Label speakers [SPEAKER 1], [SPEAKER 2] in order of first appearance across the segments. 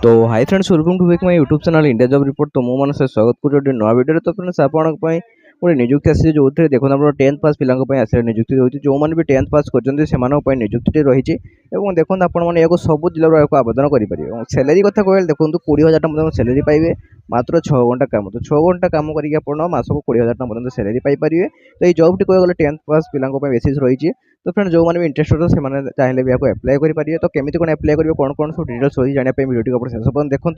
[SPEAKER 1] तो hi friends, welcome to my YouTube channel India job report. तो मो मानस स्वागत करूँ गोटे नुआ वीडियो। तो फ्रेंड्स आपन गोटे निजुक्ति आसी जो देखो आप 10th पास पिला आसे निजुक्ति रही जो मैंने भी 10th पास कर निजुक्ति रही देखो आपको सब जिला आवेदन करेंगे। सैलरी कथा कहले देखो 20,000 टका सैलरी पाइबे मात्र 6 घंटा काम। तो 6 घंटा काम करके मासक 20,000 टका सैलरी पाइपर। तो ये जॉब टी कहगले 10th पास पिला बेसिस रही। तो फ्रेंड जो मैंने भी इंटरेस्टेड हो से चाहिए भी आपको एप्लाई करेंगे। तो केमी कौन एप्लाई करेंगे कौन कौन सब डिटेल्स रही जानापी वीडियो को शेष पर्यटन देखूँ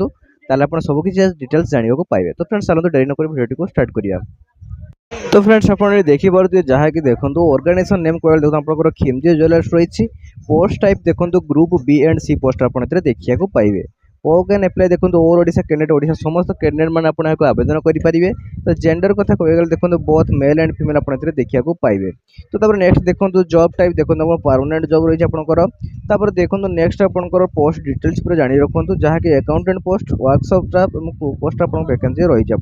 [SPEAKER 1] ताल सब किसी डिटेल्स जानने को पाइबे। तो फ्रेंड्स चलते डेरी नक वीडियो को स्टार्ट करिया। तो फ्रेंड्स आप देखिए जहाँ कि देखो ऑर्गेनाइजेशन नेम कहले देखो आप खिमजी ज्वेलर्स रही। पोस्ट टाइप देखो group B and C post आप देखा पाइबे। कैन एप्लाई देखो ओवर ओडिशा कैंडिडेट ओडिशा समस्त कैंडिडेट मैंने आपको आवेदन करेंगे। तो जेंडर कथा कहगले देखो बोथ मेल एंड फीमेल आप देखा पाइबे। तो नेक्स्ट देखो जॉब टाइप देखो परमानेंट जॉब रही आपंकर। देखो नेक्स्ट आपंकर पोस्ट डिटेल्स पूरा जानी रखुँ जहाँ कि accountant post workshop staff post आप वैकेंसी रही है।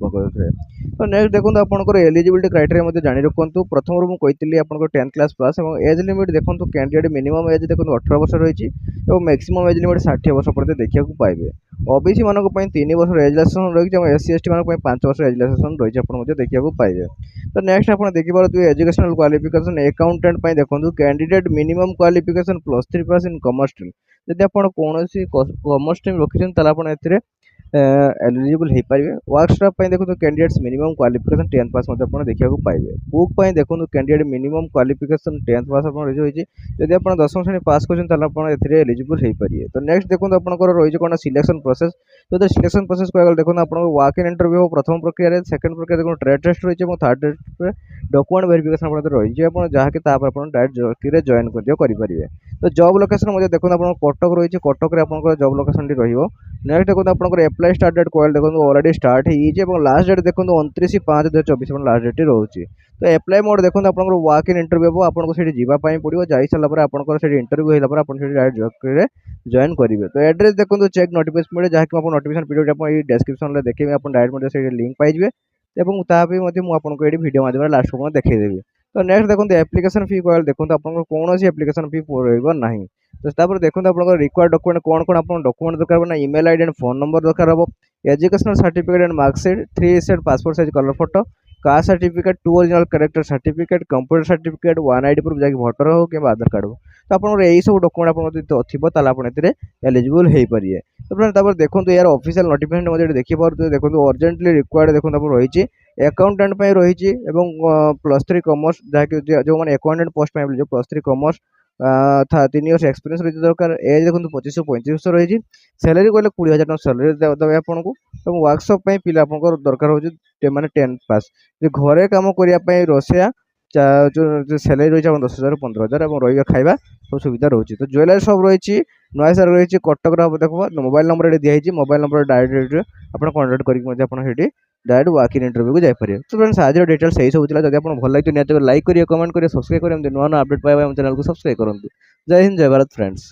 [SPEAKER 1] तो नेक्स्ट देखो आपंकर एलिजिबिलिटी क्राइटेरिया जानी रखुँ। प्रथम मुझे आप 10th क्लास पास और एज लिमिट देखो कैंडिडेट मिनिमम एज देखो 18 वर्ष रही और मैक्सिमम एज लिमिट 60 वर्ष पर देखा पाइबे। ओबीसी मानक 3 वर्ष एज रिलैक्सेशन रही है। एससी एसटी मानक 5 वर्ष एज रिलैक्सेशन रही है देखा पाइबे। तो नेक्स्ट आप देखिए एजुकेशनल क्वालिफिकेशन अकाउंटेंट देखो candidate minimum qualification +3 pass in commerce stream. जब आप कौन कॉमर्स स्ट्रीम रखिए एलिजिबल हो पारे। वर्क स्टाफ देखो कैंडिडेट्स मिनिमम क्वालिफिकेशन 10th पास देखा पाइबे। कुक देखो कैंडिडेट मिनिमम क्वालिफिकेशन 10th पास रही। जब आप 10वीं श्रेणी पास कर एलिजिबल हो पारे। तो नेक्स्ट देखो आपंकर रही कौन सिलेक्शन प्रोसेस। तो सिलेक्शन प्रोसेस कहगले देखो आप वाक इन इंटरव्यू प्रथम प्रक्रिया सेकंड प्रक्रिया देखो ट्रेड टेस्ट रही है। थर्ड टेस्ट डॉक्यूमेंट वेरिफिकेशन रही है जहाँकि डायरेक्ट जॉइन करेंगे। तो जॉब लोकेशन मुझे देखो आप कटक रही है। कटक आप जॉब लोकेशन रही। नेक्स्ट देखो आप एप्लाई स्टार्ट डेट कहले देखो ऑलरेडी स्टार्ट हो लास्ट डेट देखो 29/5/2024 लास्ट डेट रोचे। तो एप्लाई मोड देखो आप वाक इन इंटरव्यू आपको जावाई पड़ो जा सारापर आप इंटरव्यू होगा डायरेक्ट जॉब जॉइन करेंगे। तो एड्रेस देखो चेक नोटिफिकेशन मिले जहाँ कि नोटिफिकेशन पीरियड डिस्क्रिप्शन में देखिए आप डायरेक्ट लिंक पाइबे और आपको ये वीडियो माध्यम लास्ट को देखीदेवी। तो नेक्स्ट देखो एप्लिकेशन फी कहले देखो आप कौन एप्लिकेशन फी रहा। तो देखो आप रिक्वायर्ड डॉक्यूमेंट कौन कौन आप डॉक्यूमेंट दरकार ना email ID and phone number दरकार हम। Educational certificate and marksheet 3 set passport size colour photo caste certificate 2 original character certificate computer certificate 1 ID proof जैसे भोटर हो कि आधार कार्ड हो। तो आप यही सब डॉक्यूमेंट थी एलिजिबल हो पारे। तो फ्रेंड्स देखो यार ऑफिशियल नोटिफिकेशन मुझे देखिए देखो अर्जेंटली रिक्वायर्ड देखो आप रही अकाउंटेंट रही +3 कॉमर्स जहाँकि जो मैंने अकाउंटेंट पोस्ट जो +3 कॉमर्स 3 इयर्स एक्सपीरियंस रही दरकार। एज देखो 25 से 35 रही। सैलरी कहले 20,000 टका सैलरी देवे आपको। तो वर्कशॉप पिला आपको दरकार हो मैंने 10th पास जो घरे कम करने रोसैया जो सैलरी रही है 10,000 15,000 और रही खाଇବା सब सुविधा रोचे। तो ज्वेलरी सब रही नया सार रही कटक देखो मोबाइल नंबर ये दिखाई मोबाइल नंबर डायरेक्ट आप कंटाक्ट करके डायरेक्ट वाक इन इंटरव्यू को जापरेंगे। तो फ्रेंड्स आज डिटेल्स यही सब जब आपको भल लगे निश्चय लाइक करिए कमेंट करिए सब्सक्राइब करें नुआ नुआ अपडेट पाइबा चैनल को सब्सक्राइब करूँ। जय हिंद जय भारत फ्रेंड्स।